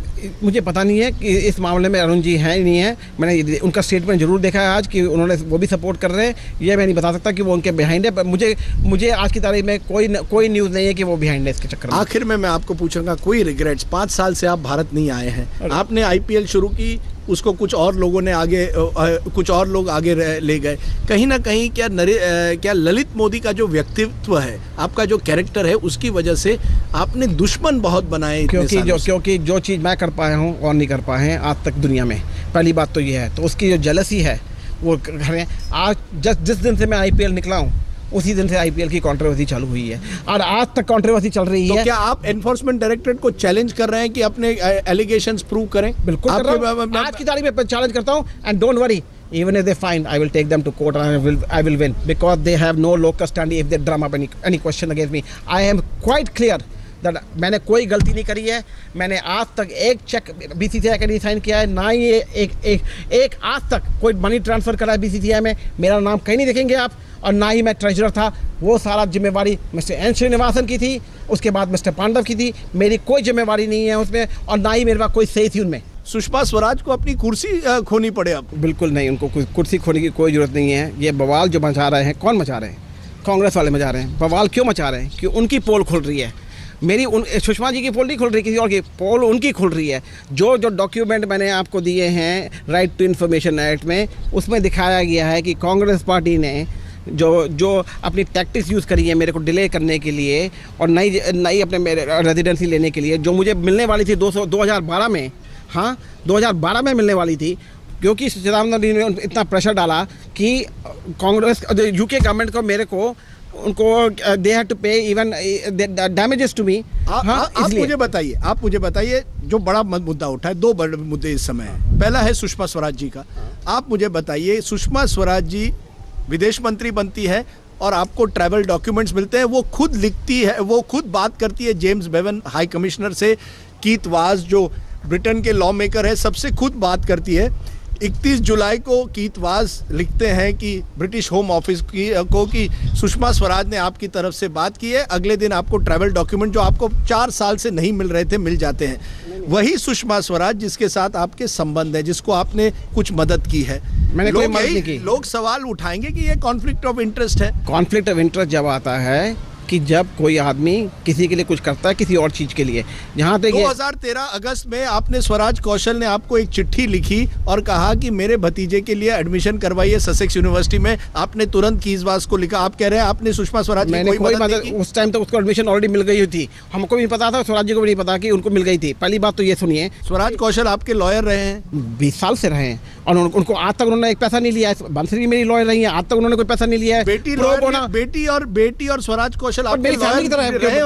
मुझे पता नहीं है कि इस मामले में अरुण जी हैं नहीं है। मैंने उनका स्टेटमेंट जरूर देखा है आज कि उन्होंने वो भी सपोर्ट कर रहे हैं। ये मैं नहीं बता सकता कि वो उनके बिहाइंड है, पर मुझे आज की तारीख में कोई न्यूज़ नहीं है कि वो बिहाइंड है इसके चक्कर में। आखिर में मैं आपको पूछूंगा, कोई रिग्रेट्स? 5 साल से आप भारत नहीं आए हैं, आपने IPL शुरू की, उसको कुछ और लोगों ने कुछ और लोग आगे ले गए। कहीं ना कहीं क्या ललित मोदी का जो व्यक्तित्व है, आपका जो कैरेक्टर है, उसकी वजह से आपने दुश्मन बहुत बनाए? क्योंकि जो चीज़ मैं कर पाया हूँ और नहीं कर पाए हैं आज तक दुनिया में, पहली बात तो ये है। तो उसकी जो जेलसी है वो करें। आज जिस दिन से मैं IPL निकला हूँ उसी दिन से IPL की कंट्रोवर्सी चालू हुई है और आज तक कंट्रोवर्सी चल रही है। तो क्या आप एनफोर्समेंट डायरेक्टरेट को चैलेंज कर रहे हैं कि अपने एलिगेशंस प्रूव करें? बिल्कुल कर रहा हूं। आज की तारीख में चैलेंज करता हूं and don't worry, even if they find, I will take them to court and I will win because they have no locus standi if they drum up any question against me. I am quite clear that मैंने कोई गलती नहीं करी है। मैंने आज तक एक चेक BCCI का नहीं साइन किया है, ना ही एक आज तक कोई मनी ट्रांसफ़र करा है BCCI में। मेरा नाम कहीं नहीं देखेंगे आप। और ना ही मैं ट्रेजरर था। वो सारा जिम्मेवारी मिस्टर एन श्रीनिवासन की थी, उसके बाद मिस्टर पांडव की थी। मेरी कोई जिम्मेवारी नहीं है उसमें और ना ही मेरे पास कोई सही थी उनमें। सुषमा स्वराज को अपनी कुर्सी खोनी पड़े अब? बिल्कुल नहीं, उनको कुर्सी खोने की कोई ज़रूरत नहीं है। ये बवाल जो मचा रहे हैं, कौन मचा रहे हैं? कांग्रेस वाले मचा रहे हैं। बवाल क्यों मचा रहे हैं? कि उनकी पोल खुल रही है। मेरी सुषमा जी की पोल नहीं खुल रही, किसी और की पोल उनकी खुल रही है। जो डॉक्यूमेंट मैंने आपको दिए हैं राइट टू इन्फॉर्मेशन एक्ट में, उसमें दिखाया गया है कि कांग्रेस पार्टी ने जो अपनी टैक्टिक्स यूज़ करी है मेरे को डिले करने के लिए और नई अपने मेरे रेजिडेंसी लेने के लिए, जो मुझे मिलने वाली थी 2012 में। हाँ, 2012 में मिलने वाली थी, क्योंकि सिद्धार्थ ने इतना प्रेशर डाला कि कांग्रेस UK गवर्नमेंट को मेरे को उनको दे हैव टू पे इवन डैमेजेस टू मी। आप मुझे बताइए जो बड़ा मुद्दा उठा है, 2 बड़े मुद्दे इस समय हैं। पहला है सुषमा स्वराज जी का। आप मुझे बताइए, सुषमा स्वराज जी विदेश मंत्री बनती है और आपको ट्रैवल डॉक्यूमेंट्स मिलते हैं, वो खुद लिखती है, वो खुद बात करती है जेम्स बेवन हाई कमिश्नर से, कीथ वाज जो ब्रिटेन के लॉ मेकर है सबसे खुद बात करती है। 31 जुलाई को कीथ वाज लिखते हैं कि ब्रिटिश होम ऑफिस को कि सुषमा स्वराज ने आपकी तरफ से बात की है। अगले दिन आपको ट्रैवल डॉक्यूमेंट जो आपको 4 साल से नहीं मिल रहे थे मिल जाते हैं। वही सुषमा स्वराज जिसके साथ आपके संबंध है, जिसको आपने कुछ मदद की है। मैंने कोई मदद नहीं की। लोग सवाल उठाएंगे कि ये कॉन्फ्लिक्ट ऑफ इंटरेस्ट है। कॉन्फ्लिक्ट ऑफ इंटरेस्ट जब आता है कि जब कोई आदमी किसी के लिए कुछ करता है किसी और चीज़ के लिए, जहाँ तक ये 2013 अगस्त में आपने स्वराज कौशल ने आपको एक चिट्ठी लिखी और कहा कि मेरे भतीजे के लिए एडमिशन करवाइए ससेक्स यूनिवर्सिटी में। आपने तुरंत कीजवास को लिखा। आप कह रहे हैं आपने सुषमा स्वराज की मैंने कोई मदद नहीं मदद, की? उस टाइम तो उसको एडमिशन ऑलरेडी मिल गई थी, हमको भी पता था, स्वराज जी को भी नहीं पता कि उनको मिल गई थी। पहली बात तो ये सुनिए, स्वराज कौशल आपके लॉयर रहे हैं 20 साल से रहे हैं और उनको आज तक उन्होंने एक पैसा नहीं लिया है। बंसरी मेरी लॉयर रही है, आज तक उन्होंने कोई पैसा नहीं लिया है। बेटी और स्वराज कौशल आपके मेरी फैमिली की तरह लॉयर है। रहे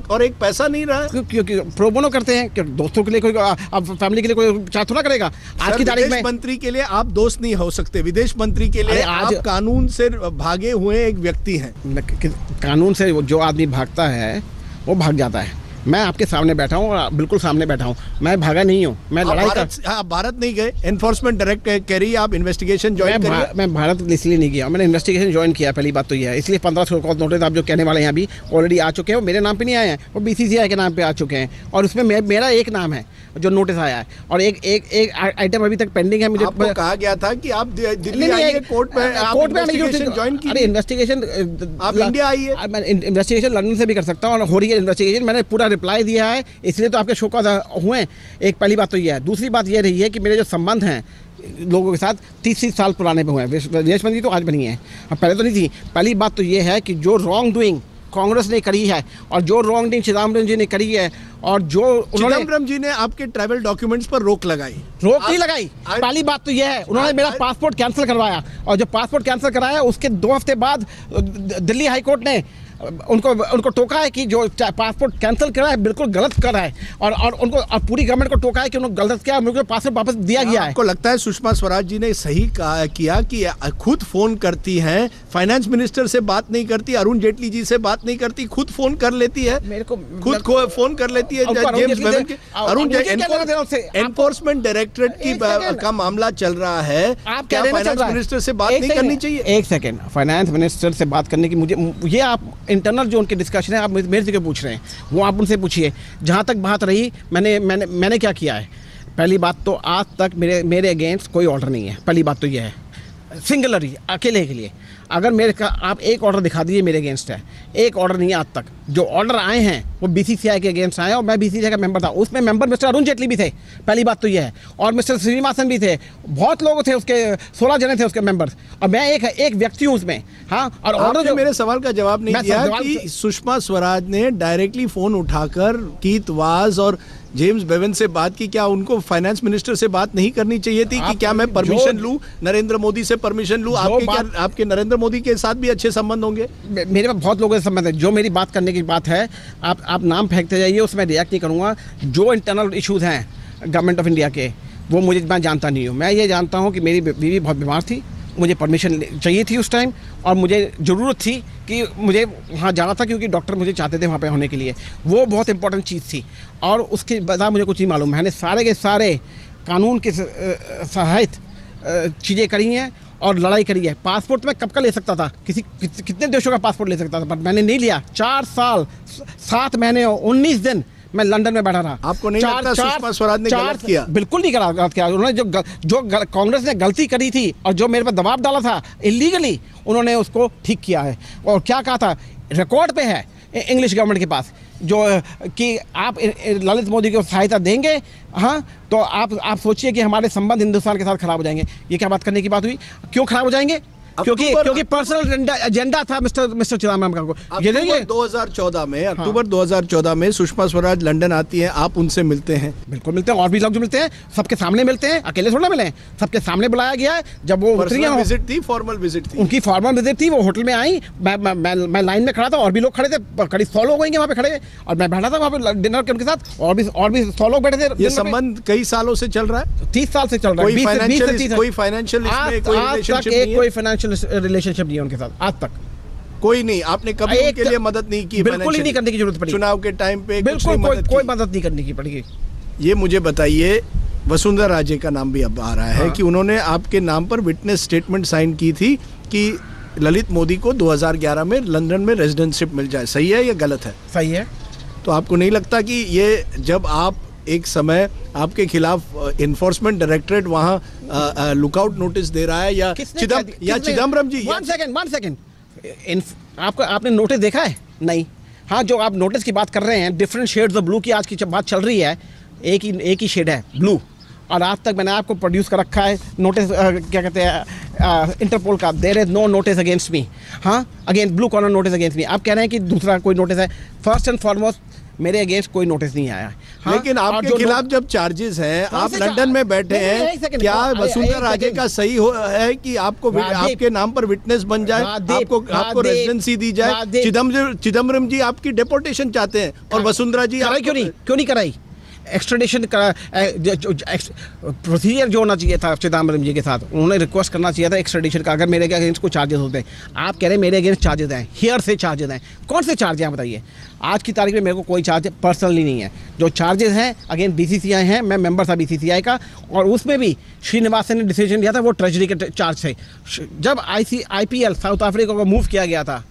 और एक पैसा नहीं रहा। क्योंकि प्रो बोनो करते हैं कि दोस्तों के लिए कोई, अब फैमिली के लिए कोई चार्ज थोड़ा करेगा। आज की तारीख में विदेश मंत्री के लिए आप दोस्त नहीं हो सकते। विदेश मंत्री के लिए आज आप कानून से भागे हुए एक व्यक्ति हैं। कानून से जो आदमी भागता है वो भाग जाता है। मैं आपके सामने बैठा हूँ और बिल्कुल सामने बैठा हूँ, मैं भागा नहीं हूँ। मैं लड़ाई आप भारत नहीं गए, एनफोर्समेंट डायरेक्टर कह रही है आप इन्वेस्टिगेशन ज्वाइन करिए। मैं भारत इसलिए नहीं गया, मैंने इन्वेस्टिगेशन ज्वाइन किया। पहली बात तो यह है, इसलिए 1500 कॉल नोटिस आप जो कहने वाले हैं अभी ऑलरेडी आ चुके हैं। वो मेरे नाम पे नहीं आए हैं, वो BCCI के नाम पे आ चुके हैं और उसमें मेरा एक नाम है जो नोटिस आया है और एक आइटम अभी तक पेंडिंग है। मुझे आपको कहा गया था कि आप दिल्ली आइए, कोर्ट में इन्वेस्टिगेशन ज्वाइन कीजिए। अरे इन्वेस्टिगेशन आप इंडिया आइए। इन्वेस्टिगेशन लंदन से भी कर सकता हूँ और हो रही है इन्वेस्टिगेशन। मैंने पूरा रिप्लाई दिया है, इसलिए तो आपके शो का हुए। एक पहली बात तो यह है। दूसरी बात यह रही है कि मेरे जो संबंध हैं लोगों के साथ 30 साल पुराने पे हुए हैं। विदेश मंत्री तो आज बनी है, पहले तो नहीं थी। पहली बात तो यह है कि जो रॉन्ग डूइंग कांग्रेस ने करी है और जो रॉन्ग डूइंग चिदम्बरम जी ने करी है और जो उन्होंने चिदम्बरम जी ने आपके ट्रैवल डॉक्यूमेंट्स पर रोक नहीं लगाई। पहली बात तो यह है, उन्होंने मेरा पासपोर्ट कैंसिल करवाया और जब पासपोर्ट कैंसिल कराया उसके 2 हफ्ते बाद दिल्ली हाई कोर्ट ने उनको टोका है कि जो पासपोर्ट कैंसिल करा है बिल्कुल गलत करा है और उनको और पूरी गवर्नमेंट को टोका है कि उन्होंने गलत किया, उनको पासपोर्ट वापस दिया गया है। आपको लगता है सुषमा स्वराज जी ने सही किया कि खुद फोन करती हैं, फाइनेंस मिनिस्टर से बात नहीं करती, अरुण जेटली जी से बात नहीं करती, खुद फोन कर लेती है, मेरे को खुद फोन कर लेती है जेम्स बेवन के। अरुण एनफोर्समेंट डायरेक्टरेट की का मामला चल रहा है, क्या फाइनेंस मिनिस्टर से बात नहीं करनी चाहिए? एक सेकंड, फाइनेंस मिनिस्टर से बात करने की मुझे ये आप इंटरनल जो उनके डिस्कशन है आप मेरे से क्यों पूछ रहे हैं, वो आप उनसे पूछिए। जहाँ तक बात रही मैंने क्या किया है, पहली बात तो आज तक मेरे अगेंस्ट कोई ऑर्डर नहीं है। पहली बात तो ये है, सिंगुलरली अकेले के लिए अगर मेरे का आप एक ऑर्डर दिखा दीजिए मेरे अगेंस्ट है, एक ऑर्डर नहीं है आज तक। जो ऑर्डर आए हैं वो BCCI के अगेंस्ट आए और मैं BCCI का मेंबर था, उसमें मेंबर मिस्टर अरुण जेटली भी थे। पहली बात तो ये है, और मिस्टर श्रीनिवासन भी थे, बहुत लोग थे उसके, 16 जने थे उसके मेंबर्स और मैं एक व्यक्ति हूँ उसमें। हाँ, और ऑर्डर जो मेरे सवाल का जवाब नहीं दिया कि सुषमा स्वराज ने डायरेक्टली फोन उठाकर कीथ वाज और जेम्स बेवन से बात की, क्या उनको फाइनेंस मिनिस्टर से बात नहीं करनी चाहिए थी कि क्या मैं परमिशन लूं, नरेंद्र मोदी से परमिशन लूं? आपके नरेंद्र मोदी के साथ भी अच्छे संबंध होंगे? मेरे पास बहुत लोगों से संबंध है। जो मेरी बात करने की बात है, आप नाम फेंकते जाइए, उसमें रिएक्ट नहीं करूंगा। जो इंटरनल इश्यूज हैं गवर्नमेंट ऑफ इंडिया के, वो मैं जानता नहीं हूँ। मैं ये जानता हूँ कि मेरी बीवी बहुत बीमार थी, मुझे परमिशन चाहिए थी उस टाइम और मुझे ज़रूरत थी कि मुझे वहाँ जाना था क्योंकि डॉक्टर मुझे चाहते थे वहाँ पे होने के लिए। वो बहुत इंपॉर्टेंट चीज़ थी और उसके बाद मुझे कुछ नहीं मालूम। मैंने सारे के सारे कानून के सहायत चीज़ें करी हैं और लड़ाई करी है। पासपोर्ट मैं कब का ले सकता था, कितने देशों का पासपोर्ट ले सकता था, पर मैंने नहीं लिया। 4 साल 7 महीने 19 दिन मैं लंदन में बैठा रहा। आपको नहीं लगता सुषमा स्वराज ने गलत किया? बिल्कुल नहीं गलत किया। उन्होंने जो कांग्रेस ने गलती करी थी और जो मेरे पर दबाव डाला था इलीगली, उन्होंने उसको ठीक किया है। और क्या कहा था, रिकॉर्ड पे है इंग्लिश गवर्नमेंट के पास, जो कि आप ललित मोदी को सहायता देंगे, हाँ, तो आप सोचिए कि हमारे संबंध हिंदुस्तान के साथ खराब हो जाएंगे। ये क्या बात करने की बात हुई? क्यों खराब हो जाएंगे? क्योंकि पर्सनल एजेंडा था मिस्टर चिदम्बरम का। ये देखिए 2014 में अक्टूबर 2014 में सुषमा स्वराज लंदन आती हैं, आप उनसे मिलते हैं? बिल्कुल मिलते हैं, और भी लोग जो मिलते हैं सबके सामने मिलते हैं, अकेले थोड़ा मिले हैं, सबके सामने बुलाया गया है। जब वो विजिट थी, फॉर्मल विजिट थी, उनकी फॉर्मल विजिट थी। वो होटल में आई, मैं लाइन में खड़ा था और भी लोग खड़े थे, करीब 100 लोग होंगे वहाँ पे खड़े, और मैं बैठा था वहाँ पे डिनर के उनके साथ, और भी 100 लोग बैठे थे। ये संबंध कई सालों से चल रहा है, 30 साल से चल रहा है। कोई फाइनेंशियल रिलेशनशिप नहीं है उनके साथ आज तक, कोई नहीं। आपने कभी उनके लिए मदद नहीं की? बिल्कुल ही नहीं करने की जरूरत पड़ी। चुनाव के टाइम पे बिल्कुल कोई मदद नहीं करने की पड़ेगी। ये मुझे बताइए, वसुंधरा राजे का नाम भी अब आ रहा है कि उन्होंने आपके नाम पर विटनेस स्टेटमेंट साइन की थी कि ललित मोदी को 2011 में लंदन में रेजिडेंटशिप मिल जाए। सही है या गलत है? सही है। तो आपको नहीं लगता कि ये जब आप एक समय आपके खिलाफ इन्फोर्समेंट डायरेक्टरेट वहाँ लुकआउट नोटिस दे रहा है, या चिदम्बरम जी? वन सेकंड, आपने नोटिस देखा है? नहीं। हाँ, जो आप नोटिस की बात कर रहे हैं, डिफरेंट शेड्स ऑफ ब्लू की आज की जब बात चल रही है, एक ही शेड है ब्लू, और आज तक मैंने आपको प्रोड्यूस कर रखा है नोटिस, क्या कहते हैं, इंटरपोल का, there is no notice against me. हाँ, against blue corner notice against me. आप कह रहे हैं कि दूसरा कोई नोटिस है। फर्स्ट एंड फॉरमोस्ट मेरे अगेंस्ट कोई नोटिस नहीं आया। हाँ, लेकिन आपके खिलाफ जब चार्जेस हैं, आप लंदन में बैठे हैं, क्या वसुंधरा राजे का सही है कि आपको आपके नाम पर विटनेस बन जाए, आपको रेजिडेंसी दी जाए? चिदम्बरम जी आपकी डिपोर्टेशन चाहते हैं और वसुंधरा जी क्यों नहीं कराई? एक्स्ट्रेडिशन का प्रोसीजर जो होना चाहिए था चिदम्बरम जी के साथ, उन्होंने रिक्वेस्ट करना चाहिए था एक्स्ट्रेडिशन का, अगर मेरे अगेंस्ट कोई चार्जेस होते हैं। आप कह रहे हैं मेरे अगेंस्ट चार्जेस हैं, हियर से चार्जेस हैं। कौन से चार्ज हैं बताइए? आज की तारीख में मेरे को कोई चार्ज पर्सनली नहीं है। जो चार्जेस हैं अगेंस्ट BCCI हैं, मैं मेंबर था BCCI का, और उसमें भी श्रीनिवासन ने डिसीजन लिया था, वो ट्रेजरी के चार्ज थे। जब IPL साउथ अफ्रीका को मूव किया गया था,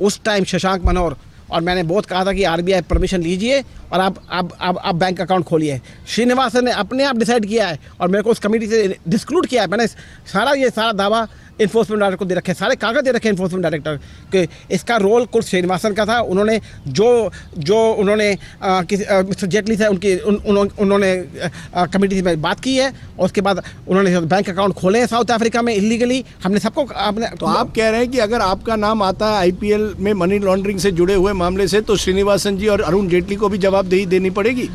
उस टाइम शशांक मनोहर और मैंने बहुत कहा था कि RBI परमिशन लीजिए और आप बैंक अकाउंट खोलिए। श्रीनिवासन ने अपने आप डिसाइड किया है और मेरे को उस कमेटी से डिस्क्लूड किया है। मैंने सारा दावा इन्फोर्समेंट डायरेक्टर को दे रखे, सारे कागज दे रखे इन्फोर्समेंट डायरेक्टर के। इसका रोल कुल श्रीनिवासन का था। उन्होंने जो उन्होंने मिस्टर जेटली से उन्होंने कमेटी में बात की है, और उसके बाद उन्होंने बैंक अकाउंट खोले हैं साउथ अफ्रीका में इलीगली। हमने सबको तो आप कह रहे हैं कि अगर आपका नाम आता है IPL में मनी लॉन्ड्रिंग से जुड़े हुए मामले से, तो श्रीनिवासन जी और अरुण जेटली को भी जवाबदेही देनी पड़ेगी?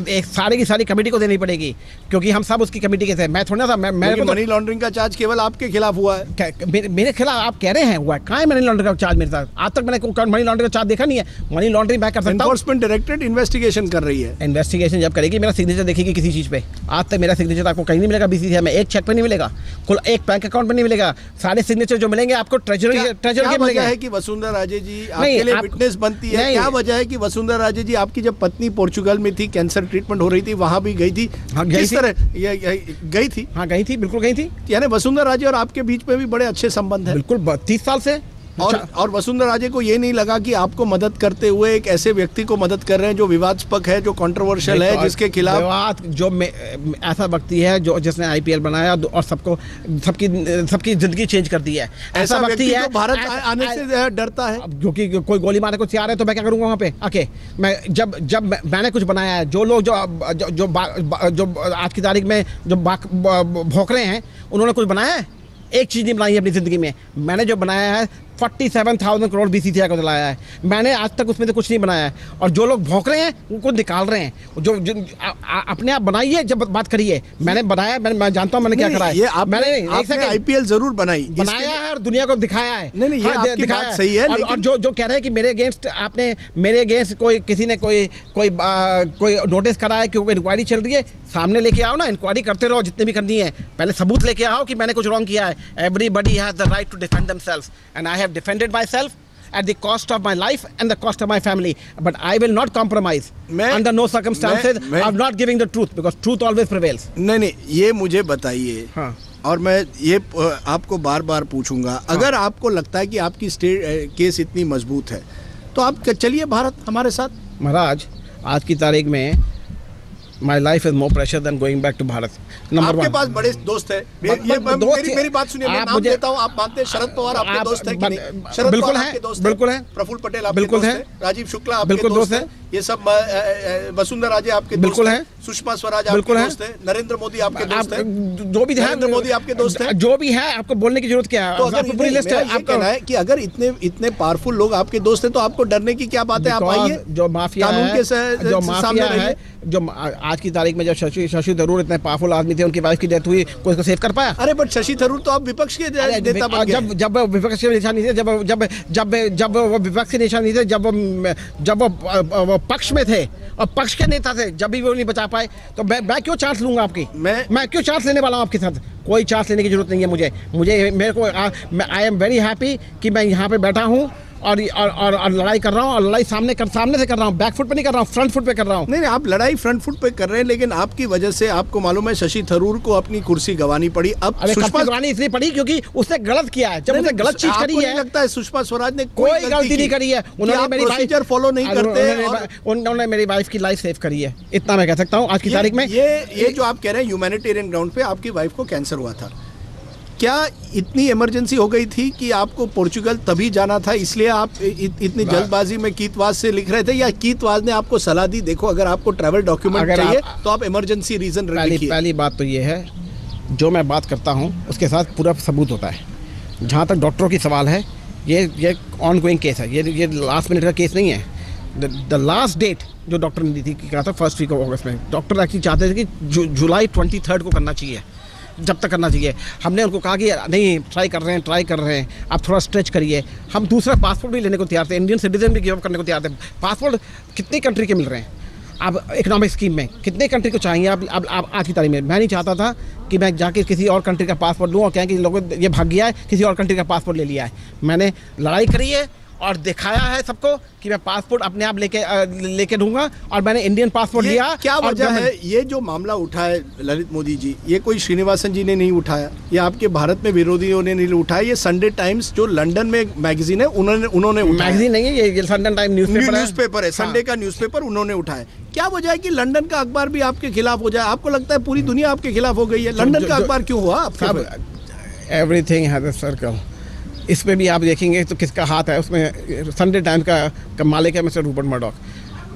एक सारी कमेटी को देनी पड़ेगी, क्योंकि हम सब उसकी कमेटी के थे। मैं थोड़ा सा मनी लॉन्ड्रिंग का चार्ज केवल आपके खिलाफ हुआ है। मेरे खिलाफ आप कह रहे हैं हुआ है? कहाँ है मनी लॉन्ड्रिंग का चार्ज मेरे साथ? आज तक मैंने मनी लॉन्ड्रिंग का चार्ज देखा नहीं है। मनी लॉन्ड्रिंग मैं कर सकता हूं। एनफोर्समेंट डायरेक्टरेट इन्वेस्टिगेशन कर रही है। इन्वेस्टिगेशन जब करेगी, मेरा सिग्नेचर देखेगी किसी चीज़ पे। आज तक मेरा सिग्नेचर आपको कहीं नहीं मिलेगा BCCI में, एक चेक पे नहीं मिलेगा, कुल एक बैंक अकाउंट पे नहीं मिलेगा। सारे सिग्नेचर जो मिलेंगे आपको ट्रेजरी के मिलेंगे। है कि वसुंधरा राजे जी आपके लिए विटनेस बनती है? क्या वजह है कि वसुंधरा राजे जी आपकी जब पत्नी पोर्चुगल में थी, कैंसर ट्रीटमेंट हो रही थी, वहां भी गई थी? किस तरह गई थी? हाँ, गई थी, बिल्कुल गई थी। यानी वसुंधरा राजे और आपके बीच में भी बड़े अच्छे संबंध है? बिल्कुल, 30 साल से। और वसुंधरा राजे को ये नहीं लगा कि आपको मदद करते हुए एक ऐसे व्यक्ति को मदद कर रहे हैं जो विवादास्पद है, जो कंट्रोवर्शियल है, जिसके खिलाफ जो ऐसा व्यक्ति है जो जिसने IPL बनाया और सबकी जिंदगी चेंज कर दी है, ऐसा व्यक्ति है भारत आने से डरता है? क्योंकि कोई गोली मारने को तैयार है तो मैं क्या करूंगा वहाँ पे आके? मैं जब मैंने कुछ बनाया है, जो लोग जो आज की तारीख में जो भौंक रहे हैं, उन्होंने कुछ बनाया है? एक चीज़ नहीं बनाई है अपनी ज़िंदगी में। मैंने जो बनाया है 47,000 करोड़ BCCI को दिलाया है, मैंने आज तक उसमें से कुछ नहीं बनाया है। और जो लोग भौंक रहे हैं उनको निकाल रहे हैं। जो अपने आप बनाइए, जब बात करिए। मैंने बनाया, मैं जानता हूँ मैंने क्या करा है। मैंने IPL जरूर बनाया है और दुनिया को दिखाया है। नहीं, ये आपकी बात सही है। और जो कह रहे हैं कि मेरे अगेंस्ट किसी ने कोई नोटिस करा है, क्योंकि इंक्वायरी चल रही है, सामने लेके आओ ना, इंक्वायरी करते रहो जितने भी करनी है, पहले सबूत लेके आओ कि मैंने कुछ रॉन्ग किया है। Everybody has the right to defend themselves and I have defended myself at the cost of my life and the cost of my family, but I will not compromise under no circumstances of not giving the truth, because truth always prevails. नहीं, ये मुझे बताइए। हाँ। और मैं ये आपको बार बार पूछूंगा। हाँ। अगर आपको लगता है कि आपकी केस इतनी मजबूत है, तो आप चलिए भारत हमारे साथ। महाराज, आज की तारीख में My life is more precious than going back to Bharat. आपके पास बड़े दोस्त है। मेरी बात सुनिए, मैं नाम देता हूँ, आप मानते हैं शरद पवार आपके दोस्त है कि नहीं? शरद पवार आपके दोस्त है, बिल्कुल है। प्रफुल्ल पटेल आपके दोस्त है, राजीव शुक्ला आपके दोस्त है, ये सब वसुंधरा राजे आपके बिल्कुल है, सुषमा स्वराज आपके दोस्त है, नरेंद्र मोदी आपके दोस्त है, जो भी है, नरेंद्र मोदी आपके दोस्त है, जो भी है। आपको बोलने की जरूरत क्या है? तो अगर पूरी लिस्ट है, आपका कहना है कि अगर इतने पावरफुल लोग आपके दोस्त हैं, तो आपको डरने की क्या बात है? आप आइए, जो माफिया है, जो आज की तारीख में जब शशि थरूर इतने पावरफुल आदमी थे, उनकी वाइफ की डेथ हुई, कोई उसको सेव कर पाया? अरे बट शशि थरूर तो आप विपक्ष के नेता बन गए। जब विपक्ष के निशान नहीं थे, जब वो विपक्ष के निशान नहीं थे, जब वो पक्ष में थे और पक्ष के नेता थे, जब भी वो नहीं बचा पाए, तो मैं क्यों चांस लूंगा आपकी? मैं क्यों चांस लेने वाला हूँ आपके साथ? कोई चांस लेने की जरूरत नहीं है मेरे को। आई एम वेरी हैप्पी कि मैं यहाँ पे बैठा हूँ और लड़ाई कर रहा हूँ, और लड़ाई सामने से कर रहा हूँ, बैक फुट पे नहीं कर रहा हूँ, फ्रंट फुट पे कर रहा हूँ। नहीं, आप लड़ाई फ्रंट फुट पे कर रहे हैं, लेकिन आपकी वजह से आपको मालूम है शशि थरूर को अपनी कुर्सी गंवानी पड़ी। अब सुषमा गंवानी इसलिए पड़ी क्योंकि उसने गलत किया है। जब उसने गलत चीज करी है, लगता है सुषमा स्वराज ने कोई गलती नहीं करी है। उन्होंने मेरी प्रोसीजर फॉलो नहीं करते, उन्होंने मेरी वाइफ की लाइफ सेव करी है, इतना मैं कह सकता हूँ आज की तारीख में। ये जो आप कह रहे हैं ह्यूमैनिटेरियन ग्राउंड पे आपकी वाइफ को कैंसर हुआ था, क्या इतनी इमरजेंसी हो गई थी कि आपको पोर्चुगल तभी जाना था, इसलिए आप इतनी जल्दबाजी में कीतवाज से लिख रहे थे, या कीतवाज ने आपको सलाह दी देखो अगर आपको ट्रैवल डॉक्यूमेंट चाहिए तो आप इमरजेंसी रीजन लिखिए? पहली बात तो ये है, जो मैं बात करता हूँ उसके साथ पूरा सबूत होता है। जहाँ तक डॉक्टरों की सवाल है, ये ऑन गोइंग केस है, ये लास्ट मिनट का केस नहीं है। द लास्ट डेट जो डॉक्टर ने दी थी कि कहा था फर्स्ट वीक ऑफ अगस्त में, डॉक्टर एक्चुअली चाहते थे कि जुलाई 23 को करना चाहिए, जब तक करना चाहिए। हमने उनको कहा कि नहीं, ट्राई कर रहे हैं, आप थोड़ा स्ट्रेच करिए। हम दूसरा पासपोर्ट भी लेने को तैयार थे, इंडियन सिटीजन भी गिव अप करने को तैयार थे। पासपोर्ट कितनी कंट्री के मिल रहे हैं अब इकोनॉमिक स्कीम में, कितने कंट्री को चाहिए अब आज की तारीख में? मैं नहीं चाहता था कि मैं जाके किसी और कंट्री का पासपोर्ट लूँ और कहें कि लोगों ये भाग गया है, किसी और कंट्री का पासपोर्ट ले लिया है। मैंने लड़ाई करी है और दिखाया है सबको कि मैं पासपोर्ट अपने आप लेके दूंगा, और मैंने इंडियन पासपोर्ट लिया। क्या वजह है ये जो मामला उठा है ललित मोदी जी, ये कोई श्रीनिवासन जी ने नहीं उठाया, या आपके भारत में विरोधियों ने नहीं उठाया, ये संडे टाइम्स जो लंदन में एक मैगजीन है उन्होंने मैगजीन नहीं है, ये संडे टाइम न्यूज़पेपर है, संडे का न्यूज़पेपर उन्होंने उठाया। क्या वजह है कि लंदन का अखबार भी आपके खिलाफ हो जाए? आपको लगता है पूरी दुनिया आपके खिलाफ हो गई है, लंदन का अखबार क्यों हुआ आपके? Everything has a circle. इस पे भी आप देखेंगे तो किसका हाथ है उसमें। संडे टाइम्स का मालिक है mister Rupert Murdoch.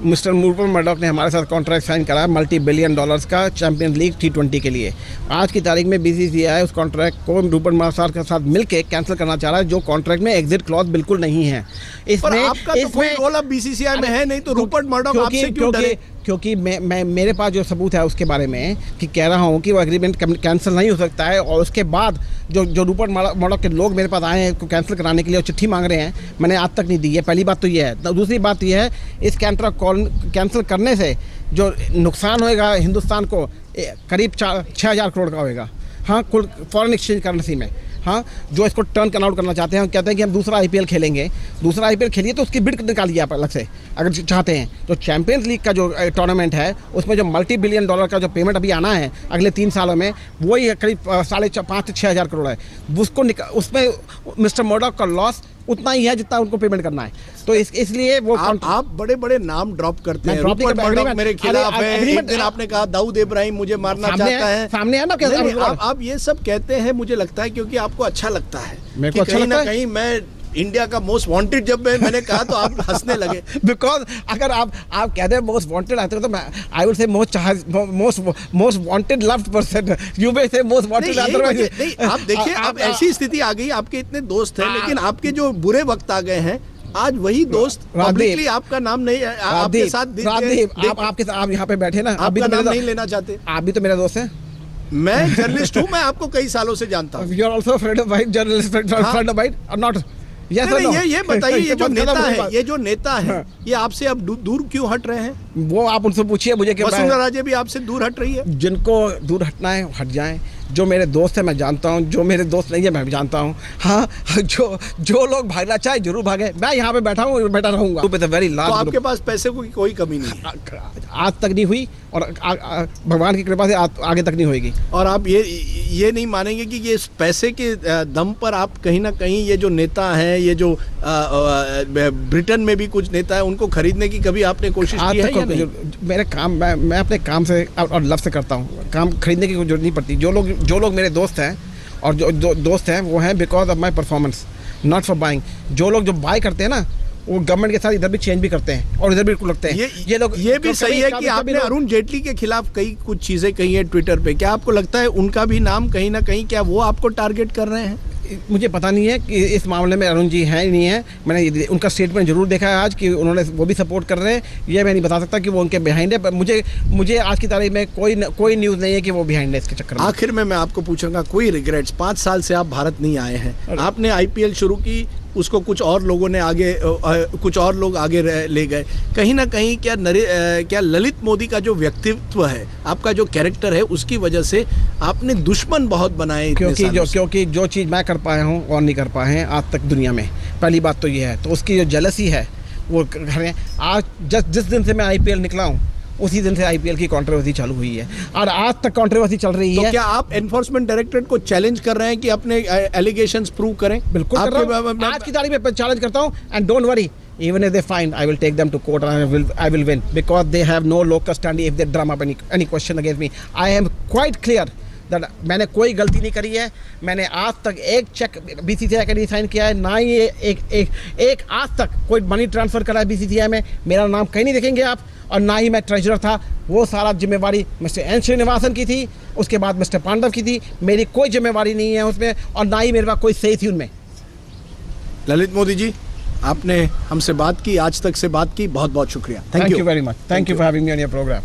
Mister Rupert Murdoch ने हमारे साथ कॉन्ट्रैक्ट साइन करा $multi-billion का चैंपियंस लीग T20 के लिए। आज की तारीख में BCCI उस कॉन्ट्रैक्ट को रूपर्ट मर्डॉक के साथ मिलके कैंसिल करना चाह रहा है, जो कॉन्ट्रैक्ट में एग्जिट क्लॉज बिल्कुल नहीं है। इसमें आपका तो कोई रोल अब BCCI में है नहीं, तो रूपर्ट मर्डॉक आपसे क्यों डरे? क्योंकि मैं मेरे पास जो सबूत है उसके बारे में कि कह रहा हूँ कि वो एग्रीमेंट कैंसिल नहीं हो सकता है। और उसके बाद जो रूपर्ट मर्डॉक के लोग मेरे पास आए हैं को कैंसिल कराने के लिए और चिट्ठी मांग रहे हैं, मैंने आज तक नहीं दी है। पहली बात तो ये है। दूसरी बात ये है, इस कॉन्ट्रैक्ट कैंसिल करने से जो नुकसान होएगा हिंदुस्तान को करीब 6,000 करोड़ का होएगा। हाँ, कुल फॉरेन एक्सचेंज करेंसी में। हाँ, जो इसको टर्न आउट करना चाहते हैं, कहते हैं कि हम दूसरा IPL खेलेंगे। दूसरा IPL खेलिए तो उसकी बिड निकालिए आप अलग से अगर चाहते हैं। तो चैंपियंस लीग का जो टूर्नामेंट है उसमें जो $multi-billion का जो पेमेंट अभी आना है अगले 3 सालों में, वही करीब 5,500 से 6,000 करोड़ है। उसको उसमें मिस्टर मर्डॉक का लॉस उतना ही है जितना उनको पेमेंट करना है। तो इसलिए वो आप बड़े बड़े नाम ड्रॉप करते हैं। रूपर्ट मर्डॉक मेरे खिलाफ है, एक दिन आपने कहा दाऊद इब्राहिम मुझे मारना चाहता है, सामने है ना। आप ये सब कहते हैं, मुझे लगता है क्योंकि आपको अच्छा लगता है। मेरे को अच्छा लगता है। कहीं मैं इंडिया का मोस्ट वांटेड जब मैंने कहा तो आप हंसने लगे। बिकॉज अगर आप कहते हैं मोस्ट वांटेड आते तो मैं I will say most wanted loved person, you may से मोस्ट वांटेड अदरवाइज। नहीं, आप देखिए, अब ऐसी स्थिति आ गई, आपके इतने दोस्त हैं, लेकिन आपके जो बुरे वक्त आ गए हैं, आज वही दोस्त पब्लिकली आपका नाम नहीं, आपके साथ आप यहाँ पे बैठे ना, आपका नाम नहीं लेना चाहते। आप भी तो मेरा दोस्त है। मैं जर्नलिस्ट हूँ, मैं आपको कई सालों से जानता हूँ। You are also friend of mine, journalist friend of mine और नॉट? ये बताइए, ये जो नेता है ये आपसे अब दूर क्यों हट रहे हैं? वो आप उनसे पूछिए मुझे। वसुंधरा राजे भी आपसे दूर हट रही है। जिनको दूर हटना है हट जाएं। जो मेरे दोस्त है मैं जानता हूँ, जो मेरे दोस्त नहीं है मैं भी जानता हूँ। हाँ, जो लोग भागना चाहे जरूर भागे। मैं यहाँ पे बैठा हूँ, बैठा रहूंगा। तो आपके पास पैसे की कोई कमी नहीं है? आज तक नहीं हुई और भगवान की कृपा से आगे तक नहीं होगी। और आप ये नहीं मानेंगे कि ये पैसे के दम पर आप कहीं ना कहीं ये जो नेता हैं, ये जो ब्रिटेन में भी कुछ नेता है, उनको खरीदने की कभी आपने कोशिश की है या नहीं? मेरे काम मैं अपने काम से और लव से करता हूँ। काम खरीदने की कोई जरूरत नहीं पड़ती। जो लोग मेरे दोस्त हैं और जो दोस्त हैं वो हैं because of my performance, not for buying. जो लोग जो बाय करते हैं ना, वो गवर्नमेंट के साथ इधर भी चेंज भी करते हैं और इधर भी लगते हैं। ये लोग ये भी सही है कि आपने अरुण जेटली के खिलाफ कई कुछ चीजें कही है ट्विटर पे। क्या आपको लगता है उनका भी नाम कहीं ना कहीं, क्या वो आपको टारगेट कर रहे हैं? मुझे पता नहीं है कि इस मामले में अरुण जी हैं नहीं है। मैंने उनका स्टेटमेंट जरूर देखा है आज कि उन्होंने वो भी सपोर्ट कर रहे हैं। ये मैं नहीं बता सकता कि वो उनके बिहाइंड है, पर मुझे आज की तारीख में कोई न्यूज़ नहीं है कि वो बिहाइंड है इसके चक्कर में। आखिर में मैं आपको पूछूंगा, कोई रिग्रेट्स? 5 साल से आप भारत नहीं आए हैं, आपने IPL शुरू की, उसको कुछ और लोगों ने कुछ और लोग आगे ले गए। कहीं ना कहीं क्या ललित मोदी का जो व्यक्तित्व है, आपका जो कैरेक्टर है, उसकी वजह से आपने दुश्मन बहुत बनाए? क्योंकि जो चीज़ मैं कर पाया हूँ और नहीं कर पाए हैं आज तक दुनिया में, पहली बात तो ये है। तो उसकी जो जेलसी है वो आज जिस दिन से मैं IPL निकला हूँ उसी दिन से IPL की कंट्रोवर्सी चालू हुई है और आज तक कंट्रोवर्सी चल रही है। तो क्या आप एनफोर्समेंट डायरेक्टरेट को चैलेंज कर रहे हैं कि अपने एलिगेशंस प्रूव करें? बिल्कुल कर रहा हूं। आज की तारीख में चैलेंज करता हूं। And don't worry, even if they find, I will take them to court and I will win because they have no locus standi if they drum up any question against me. I am quite clear that मैंने कोई गलती नहीं करी है। मैंने आज तक एक चेक BCCI का नहीं साइन किया है, ना ही एक आज तक कोई मनी ट्रांसफ़र करा है BCCI में। मेरा नाम कहीं नहीं देखेंगे आप। और ना ही मैं ट्रेजरर था, वो सारा जिम्मेवारी मिस्टर एन श्रीनिवासन की थी, उसके बाद मिस्टर पांडव की थी। मेरी कोई जिम्मेवारी नहीं है उसमें, और ना ही मेरे पास कोई सही थी उनमें। ललित मोदी जी, आपने हमसे बात की, आज तक से बात की, बहुत बहुत शुक्रिया। Thank you very much. Thank you for having me on your programme.